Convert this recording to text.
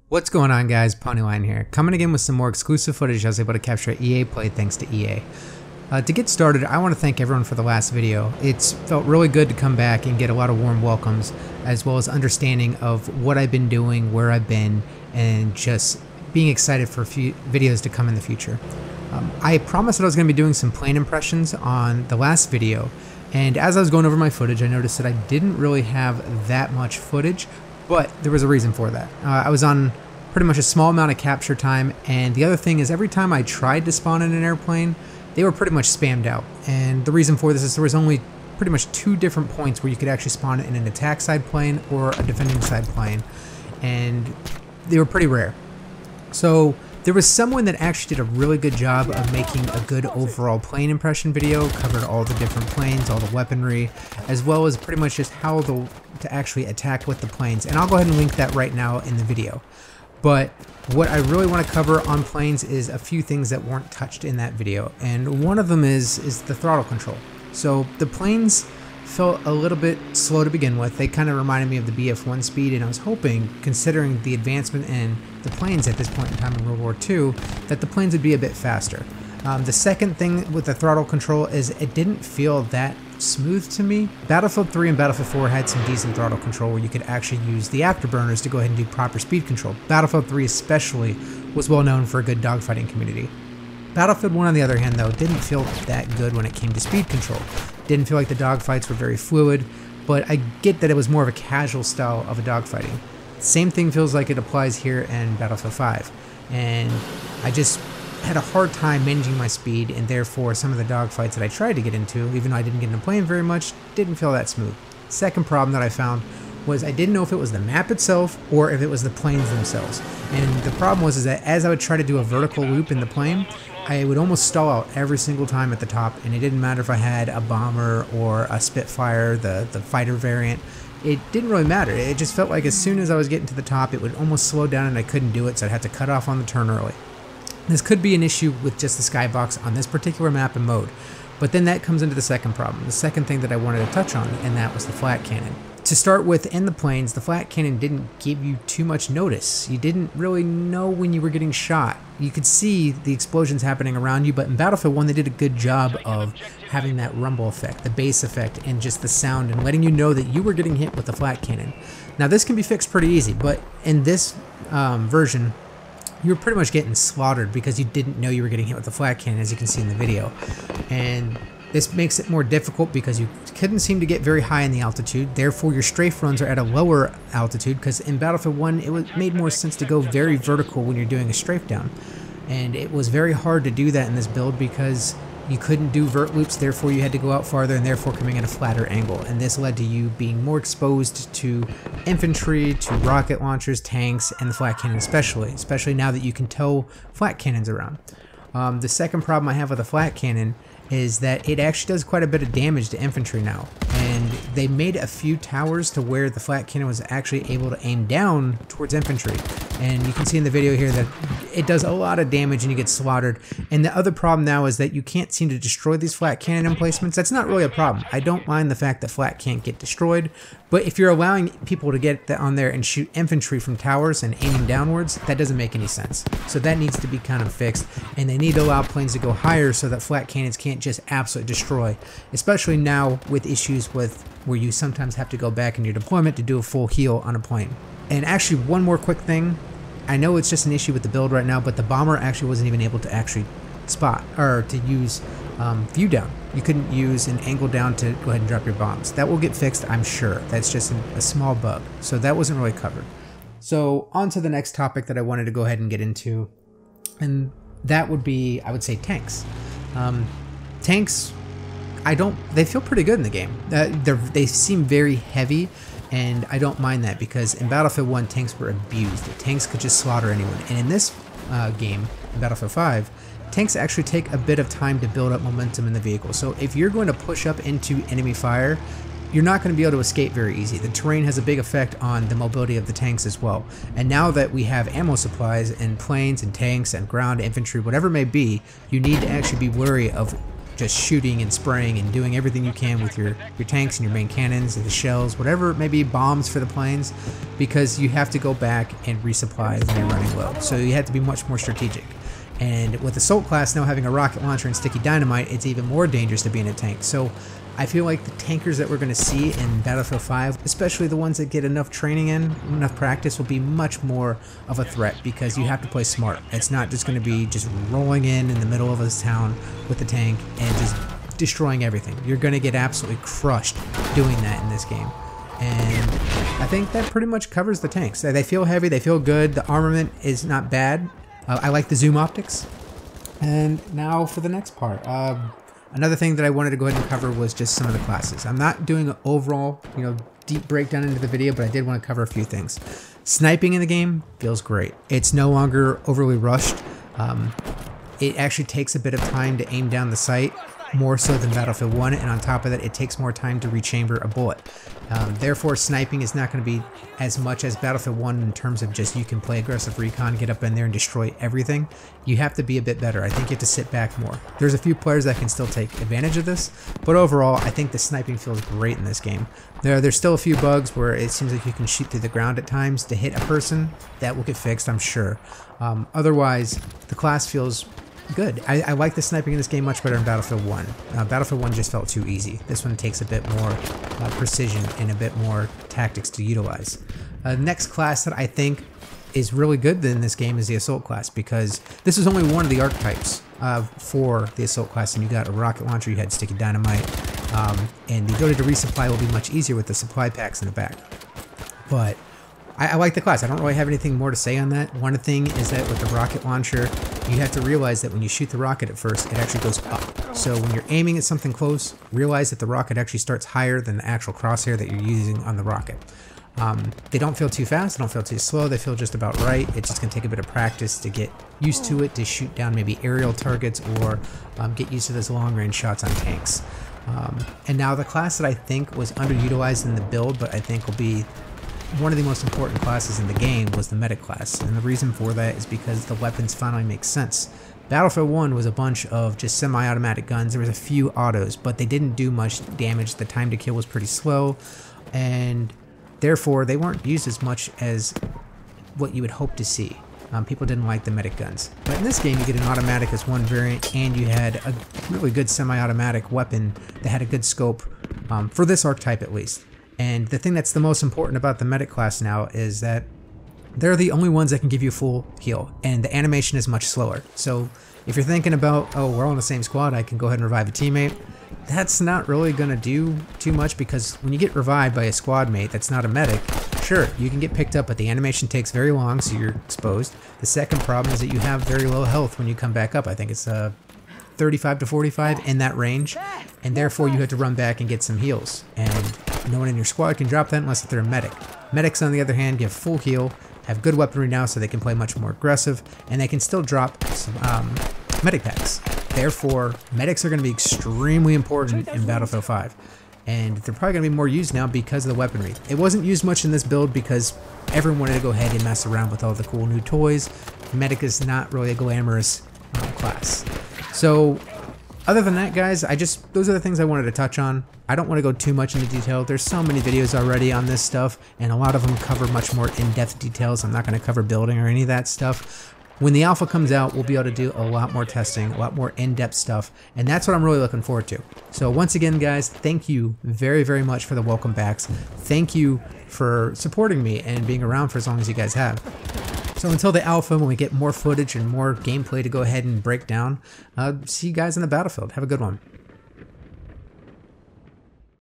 What's going on, guys? Ponyline here, coming again with some more exclusive footage I was able to capture at EA Play thanks to EA. To get started, I want to thank everyone for the last video. It's felt really good to come back and get a lot of warm welcomes, as well as understanding of what I've been doing, where I've been, and just being excited for videos to come in the future. I promised that I was going to be doing some plane impressions on the last video, and as I was going over my footage, I noticed that I didn't really have that much footage. But there was a reason for that. I was on pretty much a small amount of capture time, and the other thing is every time I tried to spawn in an airplane, they were pretty much spammed out. And the reason for this is there was only pretty much 2 different points where you could actually spawn in an attack side plane or a defending side plane, and they were pretty rare. So there was someone that actually did a really good job of making a good overall plane impression video, covered all the different planes, all the weaponry, as well as pretty much just how to actually attack with the planes. And I'll go ahead and link that right now in the video. But what I really want to cover on planes is a few things that weren't touched in that video. And one of them is the throttle control. So the planes felt a little bit slow to begin with. They kind of reminded me of the BF5 speed, and I was hoping, considering the advancement in the planes at this point in time in World War II, that the planes would be a bit faster. The second thing with the throttle control is it didn't feel that smooth to me. Battlefield 3 and Battlefield 4 had some decent throttle control where you could actually use the afterburners to go ahead and do proper speed control. Battlefield 3 especially was well known for a good dogfighting community. Battlefield 1, on the other hand, though, didn't feel that good when it came to speed control. Didn't feel like the dogfights were very fluid, but I get that it was more of a casual style of a dogfighting. Same thing feels like it applies here in Battlefield 5, and I just had a hard time managing my speed, and therefore some of the dogfights that I tried to get into, even though I didn't get into playing very much, didn't feel that smooth. Second problem that I found was I didn't know if it was the map itself or if it was the planes themselves. And the problem was that as I would try to do a vertical loop in the plane, I would almost stall out every single time at the top, and it didn't matter if I had a bomber or a Spitfire, the fighter variant. It didn't really matter. It just felt like as soon as I was getting to the top, it would almost slow down and I couldn't do it, so I'd have to cut off on the turn early. This could be an issue with just the skybox on this particular map and mode, but then that comes into the second problem, the second thing that I wanted to touch on, and that was the flat cannon. To start with, in the planes, the flat cannon didn't give you too much notice. You didn't really know when you were getting shot. You could see the explosions happening around you, but in Battlefield 1 they did a good job of having that rumble effect, the bass effect, and just the sound, and letting you know that you were getting hit with the flat cannon. Now this can be fixed pretty easy, but in this version, you were pretty much getting slaughtered because you didn't know you were getting hit with the flat cannon, as you can see in the video. And this makes it more difficult because you couldn't seem to get very high in the altitude, therefore your strafe runs are at a lower altitude, because in Battlefield 1 it made more sense to go very vertical when you're doing a strafe down. And it was very hard to do that in this build because you couldn't do vert loops, therefore you had to go out farther and therefore coming at a flatter angle. And this led to you being more exposed to infantry, to rocket launchers, tanks, and the flat cannon especially now that you can tow flat cannons around. The second problem I have with the flat cannon is that it actually does quite a bit of damage to infantry now, and they made a few towers to where the flat cannon was actually able to aim down towards infantry, and you can see in the video here that it does a lot of damage and you get slaughtered. And the other problem now is that you can't seem to destroy these flat cannon emplacements. That's not really a problem. I don't mind the fact that flat can't get destroyed, but if you're allowing people to get on there and shoot infantry from towers and aiming downwards, that doesn't make any sense. So that needs to be kind of fixed, and they need to allow planes to go higher so that flat cannons can't just absolutely destroy, especially now with issues with where you sometimes have to go back in your deployment to do a full heal on a plane. And actually, one more quick thing, I know it's just an issue with the build right now, but the bomber actually wasn't even able to actually spot or to use view down. You couldn't use an angle down to go ahead and drop your bombs. That will get fixed, I'm sure. That's just a small bug, so that wasn't really covered. So on to the next topic that I wanted to go ahead and get into, and that would be, I would say, tanks. Tanks, they feel pretty good in the game. They seem very heavy, and I don't mind that because in Battlefield 1 tanks were abused. Tanks could just slaughter anyone, and in this game, in Battlefield 5, tanks actually take a bit of time to build up momentum in the vehicle. So if you're going to push up into enemy fire, you're not going to be able to escape very easy. The terrain has a big effect on the mobility of the tanks as well. And now that we have ammo supplies in planes and tanks and ground infantry, whatever it may be, you need to actually be wary of just shooting and spraying and doing everything you can with your tanks and your main cannons and the shells, whatever it may be, bombs for the planes, because you have to go back and resupply when you're running low. So you have to be much more strategic. And with Assault class now having a rocket launcher and sticky dynamite, it's even more dangerous to be in a tank. So I feel like the tankers that we're going to see in Battlefield 5, especially the ones that get enough training in, enough practice, will be much more of a threat because you have to play smart. It's not just going to be just rolling in the middle of this town with the tank and just destroying everything. You're going to get absolutely crushed doing that in this game. And I think that pretty much covers the tanks. They feel heavy, they feel good, the armament is not bad. I like the zoom optics. And now for the next part. Another thing that I wanted to go ahead and cover was just some of the classes. I'm not doing an overall, deep breakdown into the video, but I did want to cover a few things. Sniping in the game feels great. It's no longer overly rushed. It actually takes a bit of time to aim down the sight, more so than Battlefield 1, and on top of that, it takes more time to rechamber a bullet. Therefore, sniping is not going to be as much as Battlefield 1 in terms of just you can play aggressive recon, get up in there and destroy everything. You have to be a bit better. I think you have to sit back more. There's a few players that can still take advantage of this, but overall, I think the sniping feels great in this game. There's still a few bugs where it seems like you can shoot through the ground at times to hit a person. That will get fixed, I'm sure. Otherwise, the class feels good. I like the sniping in this game much better than Battlefield 1. Battlefield 1 just felt too easy. This one takes a bit more precision and a bit more tactics to utilize. The next class that I think is really good in this game is the Assault class, because this is only one of the archetypes for the Assault class, and you got a rocket launcher, you had sticky dynamite, and the ability to resupply will be much easier with the supply packs in the back. But I like the class. I don't really have anything more to say on that. One thing is that with the rocket launcher, you have to realize that when you shoot the rocket at first, it actually goes up. So when you're aiming at something close, realize that the rocket actually starts higher than the actual crosshair that you're using on the rocket. They don't feel too fast, they don't feel too slow, they feel just about right. It's just going to take a bit of practice to get used to it, to shoot down maybe aerial targets, or get used to those long range shots on tanks. And now the class that I think was underutilized in the build, but I think will be one of the most important classes in the game, was the medic class, and the reason for that is because the weapons finally make sense. Battlefield 1 was a bunch of just semi-automatic guns. There was a few autos, but they didn't do much damage. The time to kill was pretty slow, and therefore they weren't used as much as what you would hope to see. People didn't like the medic guns. But in this game, you get an automatic as one variant, and you had a really good semi-automatic weapon that had a good scope, for this archetype at least. And the thing that's the most important about the medic class now is that they're the only ones that can give you full heal, and the animation is much slower. So if you're thinking about, oh, we're all in the same squad, I can go ahead and revive a teammate, that's not really going to do too much, because when you get revived by a squad mate that's not a medic, sure, you can get picked up, but the animation takes very long, so you're exposed. The second problem is that you have very low health when you come back up. I think it's 35 to 45 in that range, and therefore you have to run back and get some heals, and no one in your squad can drop that unless they're a medic. Medics, on the other hand, give full heal, have good weaponry now, so they can play much more aggressive, and they can still drop some medic packs. Therefore, medics are going to be extremely important in Battlefield 5, and they're probably going to be more used now because of the weaponry. It wasn't used much in this build because everyone wanted to go ahead and mess around with all the cool new toys. Medic is not really a glamorous class. So other than that, guys, those are the things I wanted to touch on. I don't want to go too much into detail. There's so many videos already on this stuff, and a lot of them cover much more in-depth details. I'm not going to cover building or any of that stuff. When the alpha comes out, we'll be able to do a lot more testing, a lot more in-depth stuff, and that's what I'm really looking forward to. So once again, guys, thank you very, very much for the welcome backs. Thank you for supporting me and being around for as long as you guys have. So until the alpha, when we get more footage and more gameplay to go ahead and break down, see you guys in the battlefield. Have a good one.